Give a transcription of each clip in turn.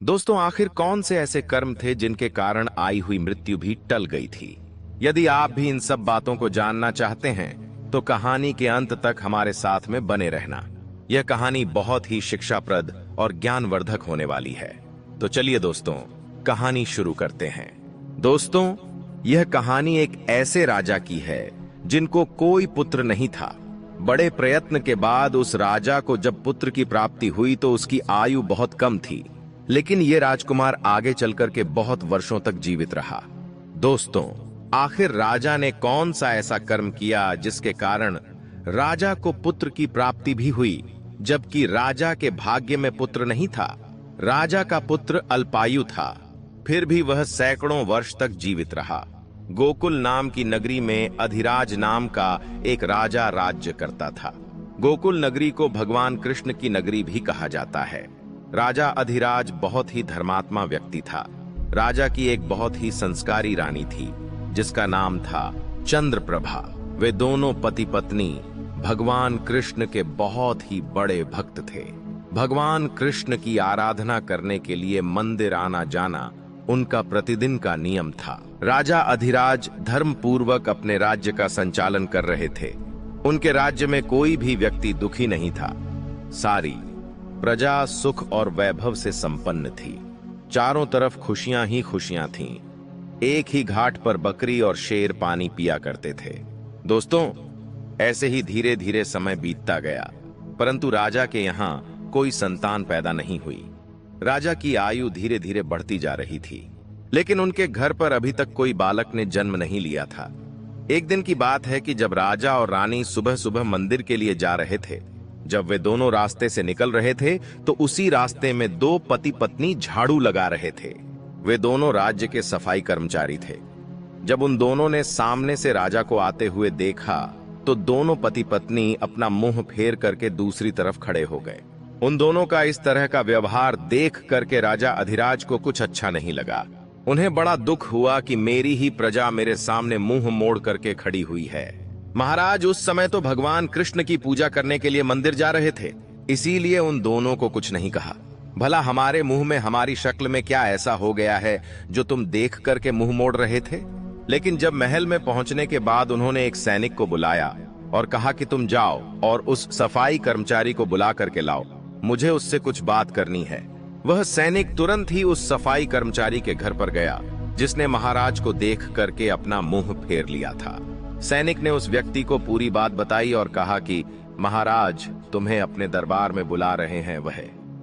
दोस्तों, आखिर कौन से ऐसे कर्म थे जिनके कारण आई हुई मृत्यु भी टल गई थी? यदि आप भी इन सब बातों को जानना चाहते हैं तो कहानी के अंत तक हमारे साथ में बने रहना। यह कहानी बहुत ही शिक्षाप्रद और ज्ञानवर्धक होने वाली है। तो चलिए दोस्तों, कहानी शुरू करते हैं। दोस्तों, यह कहानी एक ऐसे राजा की है जिनको कोई पुत्र नहीं था। बड़े प्रयत्न के बाद उस राजा को जब पुत्र की प्राप्ति हुई तो उसकी आयु बहुत कम थी, लेकिन ये राजकुमार आगे चलकर के बहुत वर्षों तक जीवित रहा। दोस्तों, आखिर राजा ने कौन सा ऐसा कर्म किया जिसके कारण राजा को पुत्र की प्राप्ति भी हुई, जबकि राजा के भाग्य में पुत्र नहीं था? राजा का पुत्र अल्पायु था, फिर भी वह सैकड़ों वर्ष तक जीवित रहा। गोकुल नाम की नगरी में अधिराज नाम का एक राजा राज्य करता था। गोकुल नगरी को भगवान कृष्ण की नगरी भी कहा जाता है। राजा अधिराज बहुत ही धर्मात्मा व्यक्ति था। राजा की एक बहुत ही संस्कारी रानी थी जिसका नाम था चंद्रप्रभा। वे दोनों पति पत्नी भगवान कृष्ण के बहुत ही बड़े भक्त थे। भगवान कृष्ण की आराधना करने के लिए मंदिर आना जाना उनका प्रतिदिन का नियम था। राजा अधिराज धर्म पूर्वक अपने राज्य का संचालन कर रहे थे। उनके राज्य में कोई भी व्यक्ति दुखी नहीं था। सारी प्रजा सुख और वैभव से संपन्न थी। चारों तरफ खुशियां ही खुशियां थीं। एक ही घाट पर बकरी और शेर पानी पिया करते थे। दोस्तों, ऐसे ही धीरे धीरे समय बीतता गया, परंतु राजा के यहाँ कोई संतान पैदा नहीं हुई। राजा की आयु धीरे धीरे बढ़ती जा रही थी, लेकिन उनके घर पर अभी तक कोई बालक ने जन्म नहीं लिया था। एक दिन की बात है कि जब राजा और रानी सुबह सुबह मंदिर के लिए जा रहे थे, जब वे दोनों रास्ते से निकल रहे थे तो उसी रास्ते में दो पति पत्नी झाड़ू लगा रहे थे। वे दोनों राज्य के सफाई कर्मचारी थे। जब उन दोनों ने सामने से राजा को आते हुए देखा तो दोनों पति पत्नी अपना मुंह फेर करके दूसरी तरफ खड़े हो गए। उन दोनों का इस तरह का व्यवहार देख करके राजा अधिराज को कुछ अच्छा नहीं लगा। उन्हें बड़ा दुख हुआ कि मेरी ही प्रजा मेरे सामने मुंह मोड़ करके खड़ी हुई है। महाराज, उस समय तो भगवान कृष्ण की पूजा करने के लिए मंदिर जा रहे थे, इसीलिए उन दोनों को कुछ नहीं कहा। भला हमारे मुंह में हमारी शक्ल में क्या ऐसा हो गया है जो तुम देख करके मुंह मोड़ रहे थे? लेकिन जब महल में पहुंचने के बाद उन्होंने एक सैनिक को बुलाया और कहा कि तुम जाओ और उस सफाई कर्मचारी को बुला करके लाओ, मुझे उससे कुछ बात करनी है। वह सैनिक तुरंत ही उस सफाई कर्मचारी के घर पर गया जिसने महाराज को देख करके अपना मुंह फेर लिया था। सैनिक ने उस व्यक्ति को पूरी बात बताई और कहा कि महाराज तुम्हें अपने दरबार में बुला रहे हैं। वह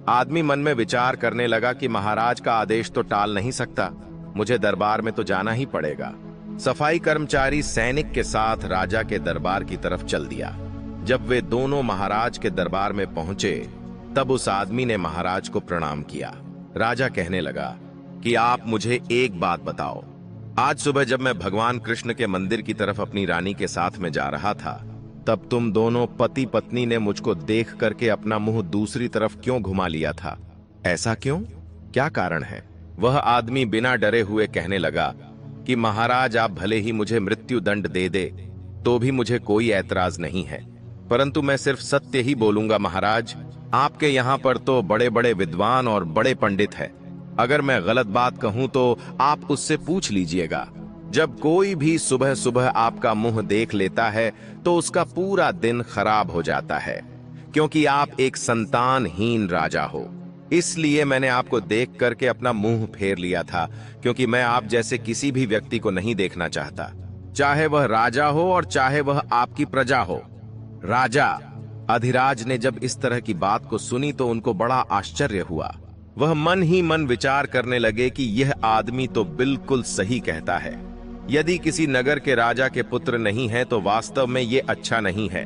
आदमी मन में विचार करने लगा कि महाराज का आदेश तो टाल नहीं सकता, मुझे दरबार में तो जाना ही पड़ेगा। सफाई कर्मचारी सैनिक के साथ राजा के दरबार की तरफ चल दिया। जब वे दोनों महाराज के दरबार में पहुंचे तब उस आदमी ने महाराज को प्रणाम किया। राजा कहने लगा कि आप मुझे एक बात बताओ, आज सुबह जब मैं भगवान कृष्ण के मंदिर की तरफ अपनी रानी के साथ में जा रहा था, तब तुम दोनों पति पत्नी ने मुझको देख करके अपना मुंह दूसरी तरफ क्यों घुमा लिया था? ऐसा क्यों? क्या कारण है? वह आदमी बिना डरे हुए कहने लगा कि महाराज, आप भले ही मुझे मृत्यु दंड दे दे तो भी मुझे कोई ऐतराज नहीं है, परंतु मैं सिर्फ सत्य ही बोलूंगा। महाराज, आपके यहाँ पर तो बड़े बड़े विद्वान और बड़े पंडित हैं। अगर मैं गलत बात कहूं तो आप उससे पूछ लीजिएगा। जब कोई भी सुबह सुबह आपका मुंह देख लेता है तो उसका पूरा दिन खराब हो जाता है, क्योंकि आप एक संतानहीन राजा हो। इसलिए मैंने आपको देख करके अपना मुंह फेर लिया था, क्योंकि मैं आप जैसे किसी भी व्यक्ति को नहीं देखना चाहता, चाहे वह राजा हो और चाहे वह आपकी प्रजा हो। राजा अधिराज ने जब इस तरह की बात को सुनी तो उनको बड़ा आश्चर्य हुआ। वह मन ही मन विचार करने लगे कि यह आदमी तो बिल्कुल सही कहता है। यदि किसी नगर के राजा के पुत्र नहीं है तो वास्तव में ये अच्छा नहीं है।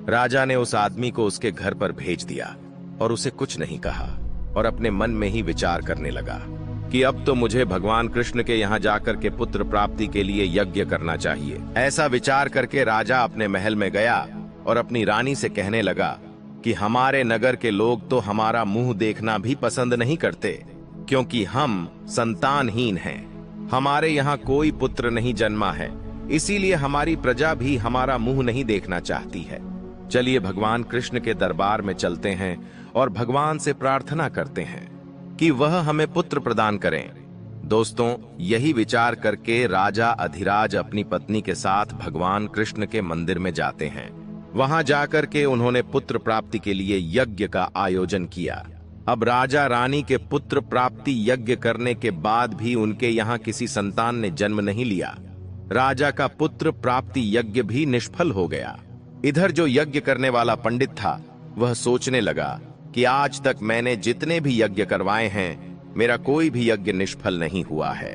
राजा ने उस आदमी को उसके घर पर भेज दिया और उसे कुछ नहीं कहा और अपने मन में ही विचार करने लगा कि अब तो मुझे भगवान कृष्ण के यहाँ जाकर के पुत्र प्राप्ति के लिए यज्ञ करना चाहिए। ऐसा विचार करके राजा अपने महल में गया और अपनी रानी से कहने लगा कि हमारे नगर के लोग तो हमारा मुंह देखना भी पसंद नहीं करते, क्योंकि हम संतानहीन हैं। हमारे यहाँ कोई पुत्र नहीं जन्मा है, इसीलिए हमारी प्रजा भी हमारा मुंह नहीं देखना चाहती है। चलिए भगवान कृष्ण के दरबार में चलते हैं और भगवान से प्रार्थना करते हैं। कि वह हमें पुत्र प्रदान करें। दोस्तों, यही विचार करके राजा अधिराज अपनी पत्नी के साथ भगवान कृष्ण के मंदिर में जाते हैं। वहां जाकर के उन्होंने पुत्र प्राप्ति के लिए यज्ञ का आयोजन किया। अब राजा रानी के पुत्र प्राप्ति यज्ञ करने के बाद भी उनके यहाँ किसी संतान ने जन्म नहीं लिया। राजा का पुत्र प्राप्ति यज्ञ भी निष्फल हो गया। इधर जो यज्ञ करने वाला पंडित था वह सोचने लगा कि आज तक मैंने जितने भी यज्ञ करवाए हैं, मेरा कोई भी यज्ञ निष्फल नहीं हुआ है।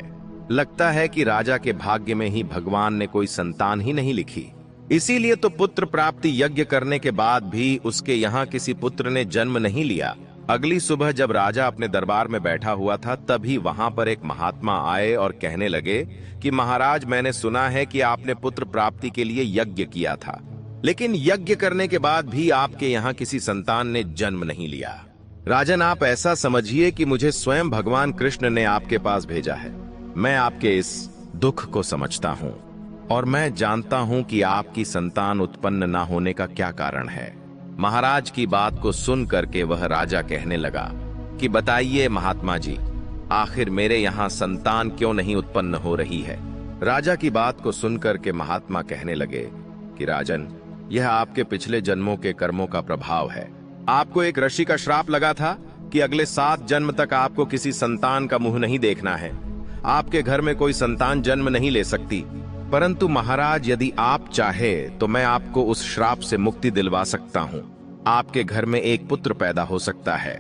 लगता है कि राजा के भाग्य में ही भगवान ने कोई संतान ही नहीं लिखी। इसीलिए तो पुत्र प्राप्ति यज्ञ करने के बाद भी उसके यहाँ किसी पुत्र ने जन्म नहीं लिया। अगली सुबह जब राजा अपने दरबार में बैठा हुआ था, तभी वहां पर एक महात्मा आए और कहने लगे कि महाराज, मैंने सुना है कि आपने पुत्र प्राप्ति के लिए यज्ञ किया था, लेकिन यज्ञ करने के बाद भी आपके यहाँ किसी संतान ने जन्म नहीं लिया। राजन, आप ऐसा समझिए कि मुझे स्वयं भगवान कृष्ण ने आपके पास भेजा है। मैं आपके इस दुख को समझता हूँ और मैं जानता हूँ कि आपकी संतान उत्पन्न न होने का क्या कारण है। महाराज की बात को सुन करके वह राजा कहने लगा कि बताइए महात्मा जी, आखिर मेरे यहाँ संतान क्यों नहीं उत्पन्न हो रही है। राजा की बात को सुनकर के महात्मा कहने लगे कि राजन, यह आपके पिछले जन्मों के कर्मों का प्रभाव है। आपको एक ऋषि का श्राप लगा था कि अगले 7 जन्म तक आपको किसी संतान का मुंह नहीं देखना है। आपके घर में कोई संतान जन्म नहीं ले सकती। परंतु महाराज, यदि आप चाहे तो मैं आपको उस श्राप से मुक्ति दिलवा सकता हूँ। आपके घर में एक पुत्र पैदा हो सकता है।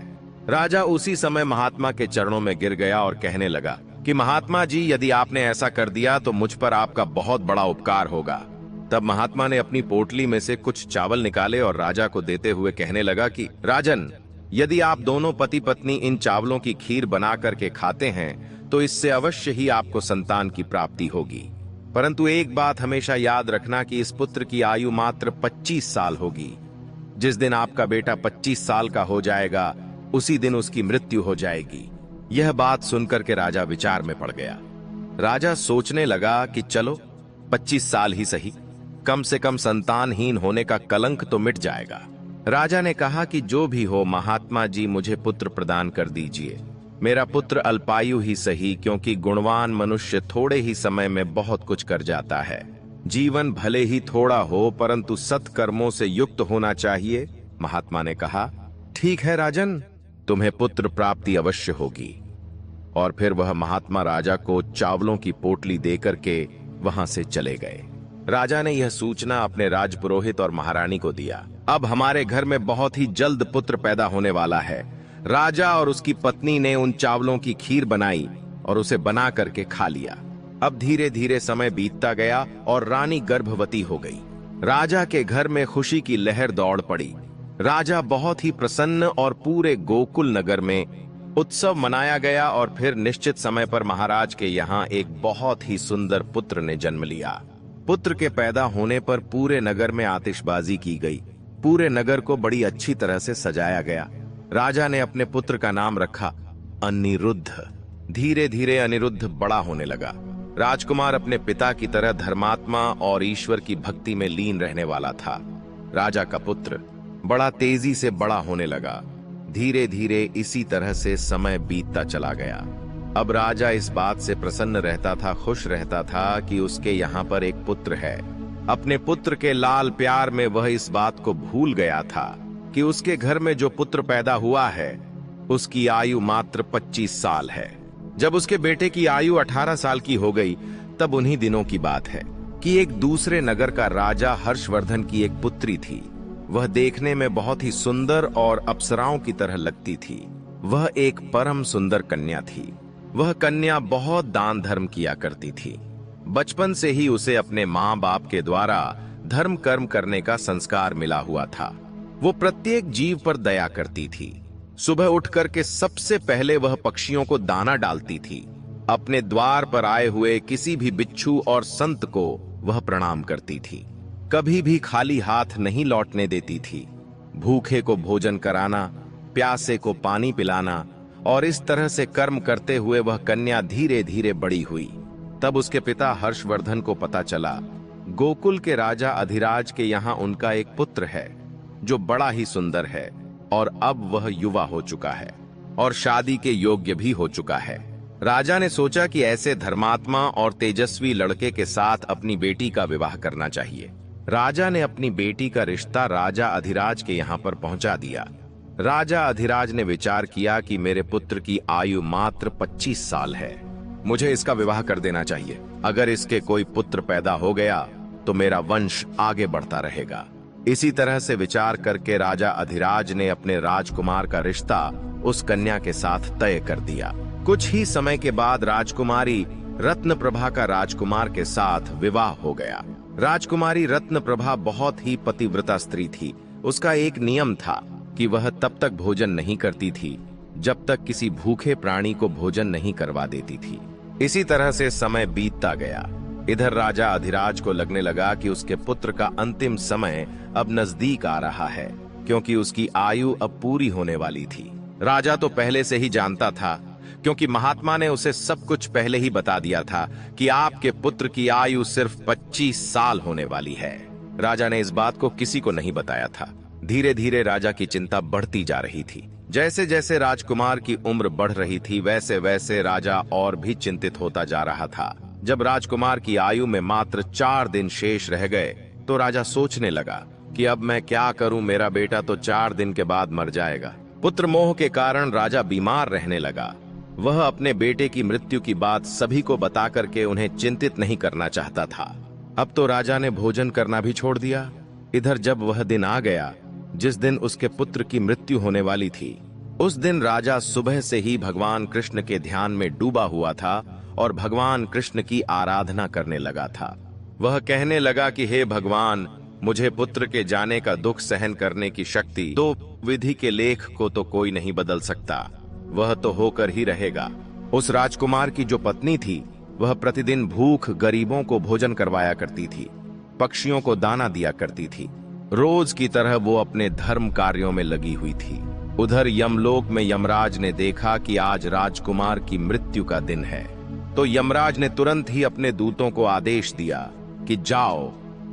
राजा उसी समय महात्मा के चरणों में गिर गया और कहने लगा कि महात्मा जी, यदि आपने ऐसा कर दिया तो मुझ पर आपका बहुत बड़ा उपकार होगा। तब महात्मा ने अपनी पोटली में से कुछ चावल निकाले और राजा को देते हुए कहने लगा कि राजन, यदि आप दोनों पति पत्नी इन चावलों की खीर बना करके खाते हैं तो इससे अवश्य ही आपको संतान की प्राप्ति होगी। परंतु एक बात हमेशा याद रखना कि इस पुत्र की आयु मात्र 25 साल होगी। जिस दिन आपका बेटा 25 साल का हो जाएगा, उसी दिन उसकी मृत्यु हो जाएगी। यह बात सुनकर के राजा विचार में पड़ गया। राजा सोचने लगा कि चलो 25 साल ही सही, कम से कम संतानहीन होने का कलंक तो मिट जाएगा। राजा ने कहा कि जो भी हो महात्मा जी, मुझे पुत्र प्रदान कर दीजिए। मेरा पुत्र अल्पायु ही सही, क्योंकि गुणवान मनुष्य थोड़े ही समय में बहुत कुछ कर जाता है। जीवन भले ही थोड़ा हो, परंतु सत्कर्मों से युक्त होना चाहिए। महात्मा ने कहा, ठीक है राजन, तुम्हें पुत्र प्राप्ति अवश्य होगी। और फिर वह महात्मा राजा को चावलों की पोटली देकर के वहां से चले गए। राजा ने यह सूचना अपने राजपुरोहित और महारानी को दिया। अब हमारे घर में बहुत ही जल्द पुत्र पैदा होने वाला है। राजा और उसकी पत्नी ने उन चावलों की खीर बनाई और उसे बना करके खा लिया। अब धीरे धीरे समय बीतता गया और रानी गर्भवती हो गई। राजा के घर में खुशी की लहर दौड़ पड़ी। राजा बहुत ही प्रसन्न और पूरे गोकुल नगर में उत्सव मनाया गया और फिर निश्चित समय पर महाराज के यहाँ एक बहुत ही सुंदर पुत्र ने जन्म लिया। पुत्र के पैदा होने पर पूरे नगर में आतिशबाजी की गई। पूरे नगर को बड़ी अच्छी तरह से सजाया गया। राजा ने अपने पुत्र का नाम रखा अनिरुद्ध। धीरे धीरे अनिरुद्ध बड़ा होने लगा। राजकुमार अपने पिता की तरह धर्मात्मा और ईश्वर की भक्ति में लीन रहने वाला था। राजा का पुत्र बड़ा तेजी से बड़ा होने लगा। धीरे धीरे इसी तरह से समय बीतता चला गया। अब राजा इस बात से प्रसन्न रहता था, खुश रहता था कि उसके यहाँ पर एक पुत्र है। अपने पुत्र के लाल प्यार में वह इस बात को भूल गया था कि उसके घर में जो पुत्र पैदा हुआ है उसकी आयु मात्र 25 साल है। जब उसके बेटे की आयु 18 साल की हो गई, तब उन्हीं दिनों की बात है कि एक दूसरे नगर का राजा हर्षवर्धन की एक पुत्री थी। वह देखने में बहुत ही सुंदर और अप्सराओं की तरह लगती थी। वह एक परम सुंदर कन्या थी। वह कन्या बहुत दान धर्म किया करती थी। बचपन से ही उसे अपने माँ बाप के द्वारा धर्म कर्म करने का संस्कार मिला हुआ था। वो प्रत्येक जीव पर दया करती थी। सुबह उठकर के सबसे पहले वह पक्षियों को दाना डालती थी। अपने द्वार पर आए हुए किसी भी बिच्छू और संत को वह प्रणाम करती थी। कभी भी खाली हाथ नहीं लौटने देती थी। भूखे को भोजन कराना, प्यासे को पानी पिलाना और इस तरह से कर्म करते हुए वह कन्या धीरे धीरे बड़ी हुई। तब उसके पिता हर्षवर्धन को पता चला गोकुल के राजा अधिराज के यहाँ उनका एक पुत्र है जो बड़ा ही सुंदर है और अब वह युवा हो चुका है। और शादी के योग्य भी हो चुका है। राजा ने सोचा कि ऐसे धर्मात्मा और तेजस्वी लड़के के साथ अपनी बेटी का विवाह करना चाहिए। राजा ने अपनी बेटी का रिश्ता राजा अधिराज के यहाँ पर पहुंचा दिया। राजा अधिराज ने विचार किया कि मेरे पुत्र की आयु मात्र 25 साल है, मुझे इसका विवाह कर देना चाहिए। अगर इसके कोई पुत्र पैदा हो गया तो मेरा वंश आगे बढ़ता रहेगा। इसी तरह से विचार करके राजा अधिराज ने अपने राजकुमार का रिश्ता उस कन्या के साथ तय कर दिया। कुछ ही समय के बाद राजकुमारी रत्नप्रभा का राजकुमार के साथ विवाह हो गया। राजकुमारी रत्नप्रभा बहुत ही पतिव्रता स्त्री थी। उसका एक नियम था कि वह तब तक भोजन नहीं करती थी जब तक किसी भूखे प्राणी को भोजन नहीं करवा देती थी। इसी तरह से समय बीतता गया। इधर राजा अधिराज को लगने लगा कि उसके पुत्र का अंतिम समय अब नजदीक आ रहा है, क्योंकि उसकी आयु अब पूरी होने वाली थी। राजा तो पहले से ही जानता था, क्योंकि महात्मा ने उसे सब कुछ पहले ही बता दिया था कि आपके पुत्र की आयु सिर्फ 25 साल होने वाली है। राजा ने इस बात को किसी को नहीं बताया था। धीरे धीरे राजा की चिंता बढ़ती जा रही थी। जैसे जैसे राजकुमार की उम्र बढ़ रही थी, वैसे वैसे राजा और भी चिंतित होता जा रहा था। जब राजकुमार की आयु में मात्र 4 दिन शेष रह गए तो राजा सोचने लगा कि अब मैं क्या करूं, मेरा बेटा तो 4 दिन के बाद मर जाएगा। पुत्र मोह के कारण राजा बीमार रहने लगा। वह अपने बेटे की मृत्यु की बात सभी को बता करके उन्हें चिंतित नहीं करना चाहता था। अब तो राजा ने भोजन करना भी छोड़ दिया। इधर जब वह दिन आ गया जिस दिन उसके पुत्र की मृत्यु होने वाली थी, उस दिन राजा सुबह से ही भगवान कृष्ण के ध्यान में डूबा हुआ था और भगवान कृष्ण की आराधना करने लगा था। वह कहने लगा कि हे भगवान, मुझे पुत्र के जाने का दुख सहन करने की शक्ति दो। विधि के लेख को तो कोई नहीं बदल सकता, वह तो होकर ही रहेगा। उस राजकुमार की जो पत्नी थी, वह प्रतिदिन भूख गरीबों को भोजन करवाया करती थी, पक्षियों को दाना दिया करती थी। रोज की तरह वो अपने धर्म कार्यों में लगी हुई थी। उधर यमलोक में यमराज ने देखा कि आज राजकुमार की मृत्यु का दिन है, तो यमराज ने तुरंत ही अपने दूतों को आदेश दिया कि जाओ,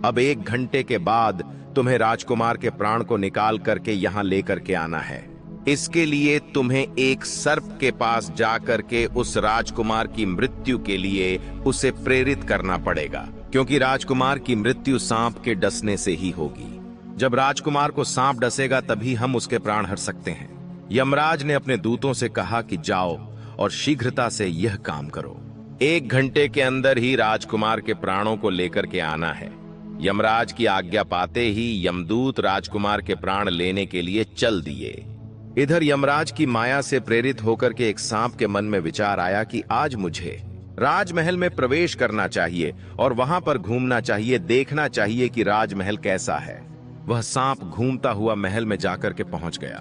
अब 1 घंटे के बाद तुम्हें राजकुमार के प्राण को निकाल करके यहाँ लेकर के आना है। इसके लिए तुम्हें एक सर्प के पास जाकर के उस राजकुमार की मृत्यु के लिए उसे प्रेरित करना पड़ेगा, क्योंकि राजकुमार की मृत्यु सांप के डसने से ही होगी। जब राजकुमार को सांप डसेगा तभी हम उसके प्राण हर सकते हैं। यमराज ने अपने दूतों से कहा कि जाओ और शीघ्रता से यह काम करो। 1 घंटे के अंदर ही राजकुमार के प्राणों को लेकर के आना है। यमराज की आज्ञा पाते ही यमदूत राजकुमार के प्राण लेने के लिए चल दिए। इधर यमराज की माया से प्रेरित होकर के एक सांप के मन में विचार आया कि आज मुझे राजमहल में प्रवेश करना चाहिए और वहां पर घूमना चाहिए, देखना चाहिए कि राजमहल कैसा है। वह सांप घूमता हुआ महल में जाकर के पहुंच गया।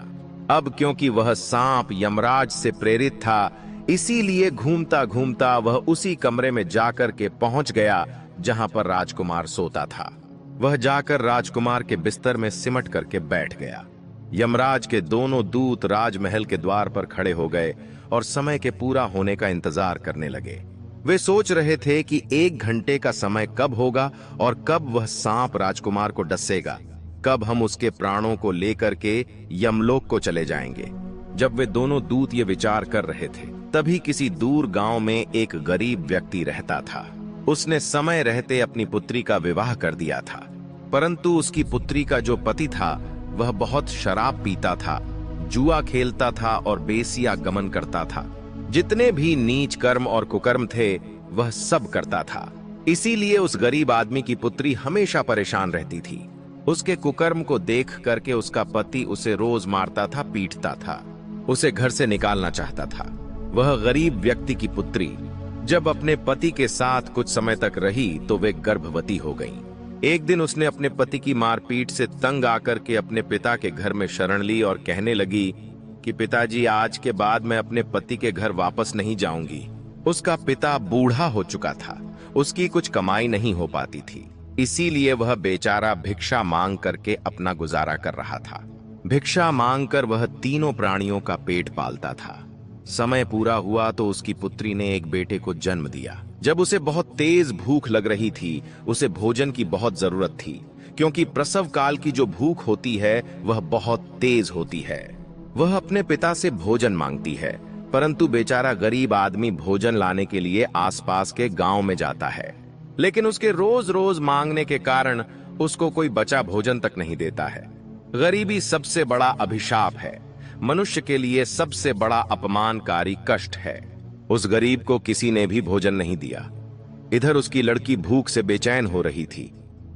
अब क्योंकि वह सांप यमराज से प्रेरित था, इसीलिए घूमता घूमता वह उसी कमरे में जाकर के पहुंच गया जहां पर राजकुमार सोता था। वह जाकर राजकुमार के बिस्तर में सिमट करके बैठ गया। यमराज के दोनों दूत राजमहल के द्वार पर खड़े हो गए और समय के पूरा होने का इंतजार करने लगे। वे सोच रहे थे कि 1 घंटे का समय कब होगा और कब वह सांप राजकुमार को डसेगा, कब हम उसके प्राणों को लेकर के यमलोक को चले जाएंगे। जब वे दोनों दूत ये विचार कर रहे थे, तभी किसी दूर गांव में एक गरीब व्यक्ति रहता था। उसने समय रहते अपनी पुत्री का विवाह कर दिया था, परंतु उसकी पुत्री का जो पति था वह बहुत शराब पीता था, जुआ खेलता था और बेसिया गमन करता था। जितने भी नीच कर्म और कुकर्म थे वह सब करता था। इसीलिए उस गरीब आदमी की पुत्री हमेशा परेशान रहती थी। उसके कुकर्म को देख करके उसका पति उसे रोज मारता था, पीटता था, उसे घर से निकालना चाहता था। वह गरीब व्यक्ति की पुत्री जब अपने पति के साथ कुछ समय तक रही तो वे गर्भवती हो गईं। एक दिन उसने अपने पति की मारपीट से तंग आकर के अपने पिता के घर में शरण ली और कहने लगी कि पिताजी, आज के बाद मैं अपने पति के घर वापस नहीं जाऊंगी। उसका पिता बूढ़ा हो चुका था, उसकी कुछ कमाई नहीं हो पाती थी, इसीलिए वह बेचारा भिक्षा मांग करके अपना गुजारा कर रहा था। भिक्षा मांगकर वह तीनों प्राणियों का पेट पालता था। समय पूरा हुआ तो उसकी पुत्री ने एक बेटे को जन्म दिया। जब उसे बहुत तेज भूख लग रही थी, उसे भोजन की बहुत जरूरत थी, क्योंकि प्रसव काल की जो भूख होती है वह बहुत तेज होती है। वह अपने पिता से भोजन मांगती है, परंतु बेचारा गरीब आदमी भोजन लाने के लिए आसपास के गांव में जाता है, लेकिन उसके रोज रोज मांगने के कारण उसको कोई बचा भोजन तक नहीं देता है। गरीबी सबसे बड़ा अभिशाप है, मनुष्य के लिए सबसे बड़ा अपमानकारी कष्ट है। उस गरीब को किसी ने भी भोजन नहीं दिया। इधर उसकी लड़की भूख से बेचैन हो रही थी।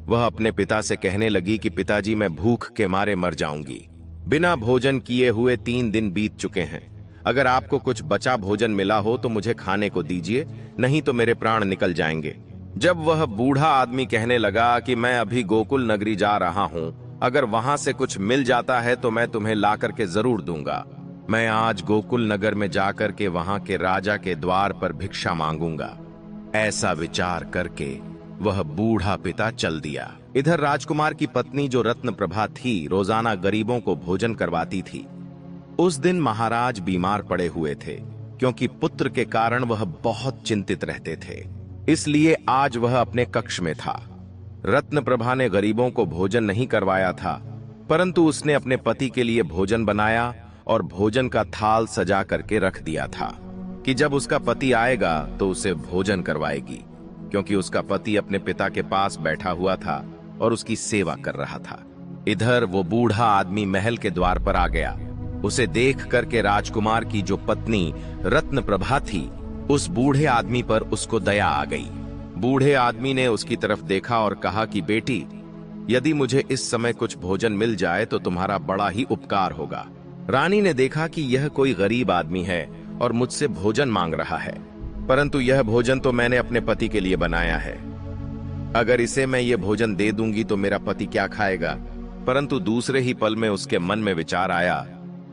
वह अपने पिता से कहने लगी कि पिताजी, मैं भूख के मारे मर जाऊंगी। बिना भोजन किए हुए 3 दिन बीत चुके हैं। अगर आपको कुछ बचा भोजन मिला हो तो मुझे खाने को दीजिए, नहीं तो मेरे प्राण निकल जाएंगे। जब वह बूढ़ा आदमी कहने लगा कि मैं अभी गोकुल नगरी जा रहा हूं, अगर वहां से कुछ मिल जाता है तो मैं तुम्हें ला करके जरूर दूंगा। मैं आज गोकुल नगर में जाकर के वहां के राजा के द्वार पर भिक्षा मांगूंगा। ऐसा विचार करके वह बूढ़ा पिता चल दिया। इधर राजकुमार की पत्नी जो रत्न प्रभा थी, रोजाना गरीबों को भोजन करवाती थी। उस दिन महाराज बीमार पड़े हुए थे, क्योंकि पुत्र के कारण वह बहुत चिंतित रहते थे। इसलिए आज वह अपने कक्ष में था। रत्न प्रभा ने गरीबों को भोजन नहीं करवाया था, परंतु उसने अपने पति के लिए भोजन बनाया और भोजन का थाल सजा करके रख दिया था कि जब उसका पति आएगा तो उसे भोजन करवाएगी, क्योंकि उसका पति अपने पिता के पास बैठा हुआ था और उसकी सेवा कर रहा था। इधर वो बूढ़ा आदमी महल के द्वार पर आ गया। उसे देख करके राजकुमार की जो पत्नी रत्न प्रभा थी, उस बूढ़े आदमी पर उसको दया आ गई। बूढ़े आदमी ने उसकी तरफ देखा और कहा कि बेटी, यदि मुझे इस समय कुछ भोजन मिल जाए तो तुम्हारा बड़ा ही उपकार होगा। रानी ने देखा कि यह कोई गरीब आदमी है और मुझसे भोजन मांग रहा है, परंतु यह भोजन तो मैंने अपने पति के लिए बनाया है। अगर इसे मैं ये भोजन दे दूंगी तो मेरा पति क्या खाएगा। परंतु दूसरे ही पल में उसके मन में विचार आया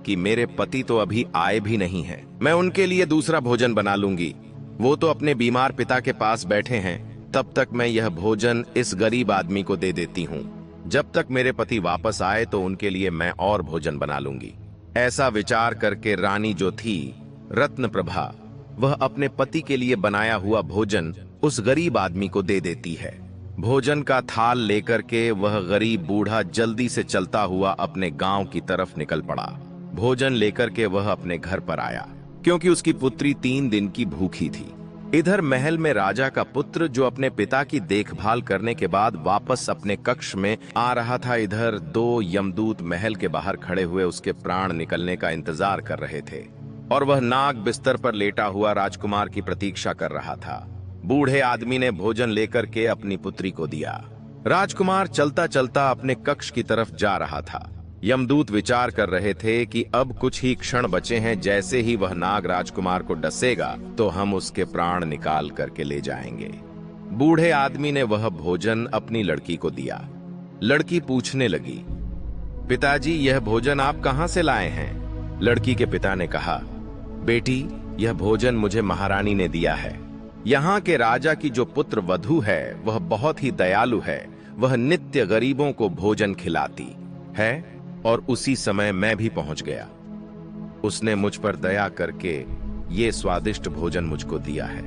कि मेरे पति तो अभी आए भी नहीं हैं। मैं उनके लिए दूसरा भोजन बना लूंगी। वो तो अपने बीमार पिता के पास बैठे हैं। तब तक मैं यह भोजन इस गरीब आदमी को दे देती हूँ। जब तक मेरे पति वापस आए तो उनके लिए मैं और भोजन बना लूंगी। ऐसा विचार करके रानी जो थी रत्न प्रभा, वह अपने पति के लिए बनाया हुआ भोजन उस गरीब आदमी को दे देती है। भोजन का थाल लेकर के वह गरीब बूढ़ा जल्दी से चलता हुआ अपने गांव की तरफ निकल पड़ा। भोजन लेकर के वह अपने घर पर आया, क्योंकि उसकी पुत्री 3 दिन की भूखी थी। इधर महल में राजा का पुत्र जो अपने पिता की देखभाल करने के बाद वापस अपने कक्ष में आ रहा था, इधर 2 यमदूत महल के बाहर खड़े हुए उसके प्राण निकलने का इंतजार कर रहे थे और वह नाग बिस्तर पर लेटा हुआ राजकुमार की प्रतीक्षा कर रहा था। बूढ़े आदमी ने भोजन लेकर के अपनी पुत्री को दिया। राजकुमार चलता चलता अपने कक्ष की तरफ जा रहा था। यमदूत विचार कर रहे थे कि अब कुछ ही क्षण बचे हैं, जैसे ही वह नाग राजकुमार को डसेगा तो हम उसके प्राण निकाल करके ले जाएंगे। बूढ़े आदमी ने वह भोजन अपनी लड़की को दिया। लड़की पूछने लगी, पिताजी, यह भोजन आप कहां से लाए हैं? लड़की के पिता ने कहा, बेटी, यह भोजन मुझे महारानी ने दिया है। यहाँ के राजा की जो पुत्र वधू है वह बहुत ही दयालु है। वह नित्य गरीबों को भोजन खिलाती है और उसी समय मैं भी पहुंच गया। उसने मुझ पर दया करके ये स्वादिष्ट भोजन मुझको दिया है।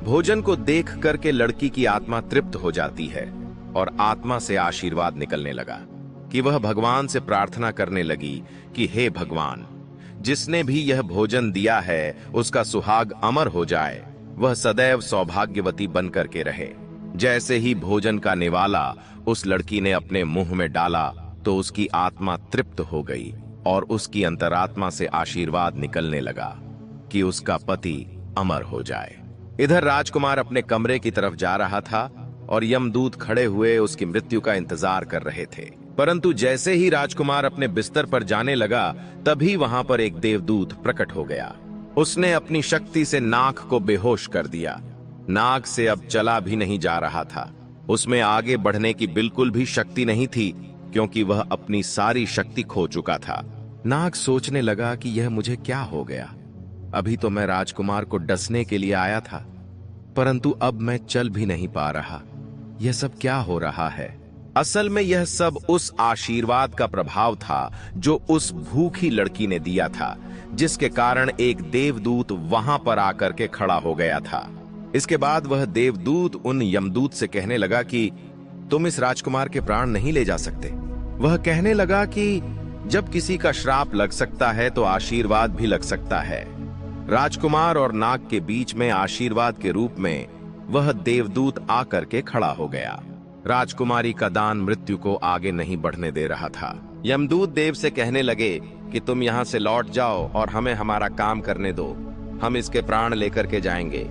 भोजन को देख करके लड़की की आत्मा तृप्त हो जाती है और आत्मा से आशीर्वाद निकलने लगा कि वह भगवान से प्रार्थना करने लगी कि हे भगवान, जिसने भी यह भोजन दिया है उसका सुहाग अमर हो जाए, वह सदैव सौभाग्यवती बन करके रहे। जैसे ही भोजन का निवाला उस लड़की ने अपने मुंह में डाला तो उसकी आत्मा तृप्त हो गई और उसकी अंतरात्मा से आशीर्वाद निकलने लगा कि उसका पति अमर हो जाए। इधर राजकुमार अपने कमरे की तरफ जा रहा था और यमदूत खड़े हुए उसकी मृत्यु का इंतजार कर रहे थे। परंतु जैसे ही राजकुमार अपने बिस्तर पर जाने लगा, तभी वहां पर एक देवदूत प्रकट हो गया। उसने अपनी शक्ति से नाग को बेहोश कर दिया। नाग से अब चला भी नहीं जा रहा था। उसमें आगे बढ़ने की बिल्कुल भी शक्ति नहीं थी, क्योंकि वह अपनी सारी शक्ति खो चुका था। नाग सोचने लगा कि यह मुझे क्या हो गया। अभी तो मैं राजकुमार को डसने के लिए आया था, परंतु अब मैं चल भी नहीं पा रहा। यह सब क्या हो रहा है? असल में यह सब उस आशीर्वाद का प्रभाव था जो उस भूखी लड़की ने दिया था, जिसके कारण एक देवदूत वहां पर आकर के खड़ा हो गया था। इसके बाद वह देवदूत उन यमदूत से कहने लगा कि तुम इस राजकुमार के प्राण नहीं ले जा सकते। वह कहने लगा कि जब किसी का श्राप लग सकता है तो आशीर्वाद भी लग सकता है। राजकुमार और नाग के बीच में आशीर्वाद के रूप में वह देवदूत आकर के खड़ा हो गया। राजकुमारी का दान मृत्यु को आगे नहीं बढ़ने दे रहा था। यमदूत देव से कहने लगे कि तुम यहाँ से लौट जाओ और हमें हमारा काम करने दो, हम इसके प्राण लेकर के जाएंगे।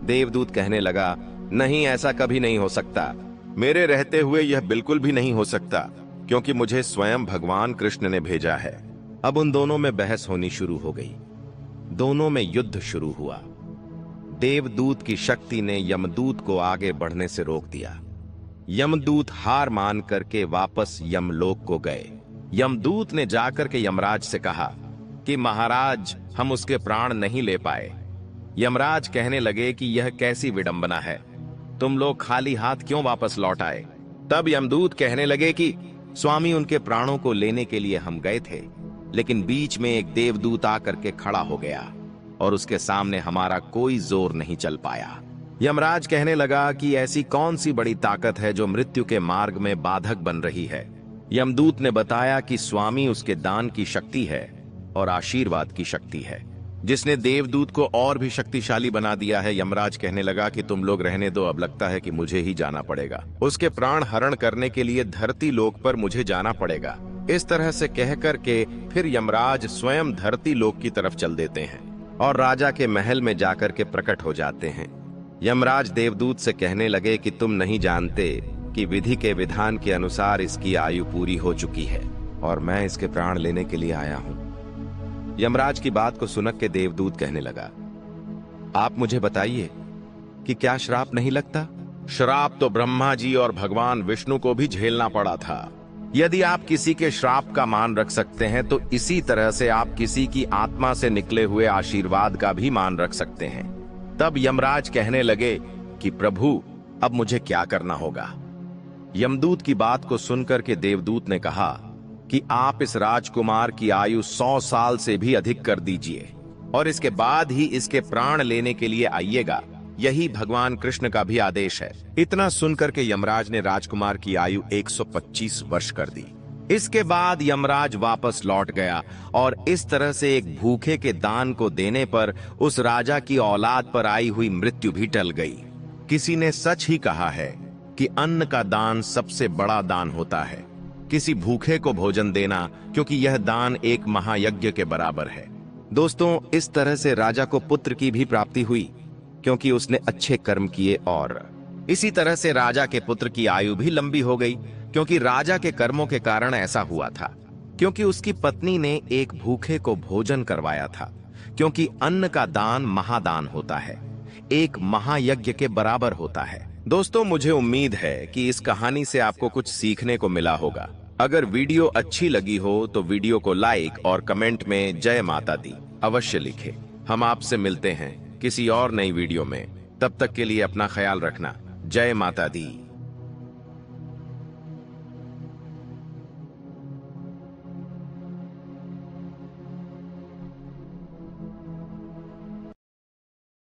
देवदूत कहने लगा, नहीं, ऐसा कभी नहीं हो सकता। मेरे रहते हुए यह बिल्कुल भी नहीं हो सकता, क्योंकि मुझे स्वयं भगवान कृष्ण ने भेजा है। अब उन दोनों में बहस होनी शुरू हो गई। दोनों में युद्ध शुरू हुआ। देवदूत की शक्ति ने यमदूत को आगे बढ़ने से रोक दिया। यमदूत हार मान करके वापस यमलोक को गए। यमदूत ने जाकर के यमराज से कहा कि महाराज, हम उसके प्राण नहीं ले पाए। यमराज कहने लगे कि यह कैसी विडंबना है, तुम लोग खाली हाथ क्यों वापस लौट आए? तब यमदूत कहने लगे कि स्वामी, उनके प्राणों को लेने के लिए हम गए थे, लेकिन बीच में एक देवदूत आकर के खड़ा हो गया और उसके सामने हमारा कोई जोर नहीं चल पाया। यमराज कहने लगा कि ऐसी कौन सी बड़ी ताकत है जो मृत्यु के मार्ग में बाधक बन रही है? यमदूत ने बताया कि स्वामी, उसके दान की शक्ति है और आशीर्वाद की शक्ति है, जिसने देवदूत को और भी शक्तिशाली बना दिया है। यमराज कहने लगा कि तुम लोग रहने दो, अब लगता है कि मुझे ही जाना पड़ेगा। उसके प्राण हरण करने के लिए धरती लोक पर मुझे जाना पड़ेगा। इस तरह से कह करके फिर यमराज स्वयं धरती लोक की तरफ चल देते हैं और राजा के महल में जाकर के प्रकट हो जाते हैं। यमराज देवदूत से कहने लगे कि तुम नहीं जानते कि विधि के विधान के अनुसार इसकी आयु पूरी हो चुकी है और मैं इसके प्राण लेने के लिए आया हूं। यमराज की बात को सुनकर के देवदूत कहने लगा, आप मुझे बताइए कि क्या श्राप नहीं लगता? श्राप तो ब्रह्मा जी और भगवान विष्णु को भी झेलना पड़ा था। यदि आप किसी के श्राप का मान रख सकते हैं तो इसी तरह से आप किसी की आत्मा से निकले हुए आशीर्वाद का भी मान रख सकते हैं। तब यमराज कहने लगे कि प्रभु, अब मुझे क्या करना होगा? यमदूत की बात को सुनकर के देवदूत ने कहा कि आप इस राजकुमार की आयु 100 साल से भी अधिक कर दीजिए और इसके बाद ही इसके प्राण लेने के लिए आइएगा। यही भगवान कृष्ण का भी आदेश है। इतना सुनकर के यमराज ने राजकुमार की आयु 125 वर्ष कर दी। इसके बाद यमराज वापस लौट गया और इस तरह से एक भूखे के दान को देने पर उस राजा की औलाद पर आई हुई मृत्यु भी टल गई। किसी ने सच ही कहा है कि अन्न का दान सबसे बड़ा दान होता है, किसी भूखे को भोजन देना, क्योंकि यह दान एक महायज्ञ के बराबर है। दोस्तों, इस तरह से राजा को पुत्र की भी प्राप्ति हुई क्योंकि उसने अच्छे कर्म किए और इसी तरह से राजा के पुत्र की आयु भी लंबी हो गई क्योंकि राजा के कर्मों के कारण ऐसा हुआ था, क्योंकि उसकी पत्नी ने एक भूखे को भोजन करवाया था। क्योंकि अन्न का दान महादान होता है, एक महायज्ञ के बराबर होता है। दोस्तों, मुझे उम्मीद है कि इस कहानी से आपको कुछ सीखने को मिला होगा। अगर वीडियो अच्छी लगी हो तो वीडियो को लाइक और कमेंट में जय माता दी अवश्य लिखें। हम आपसे मिलते हैं किसी और नई वीडियो में। तब तक के लिए अपना ख्याल रखना। जय माता दी।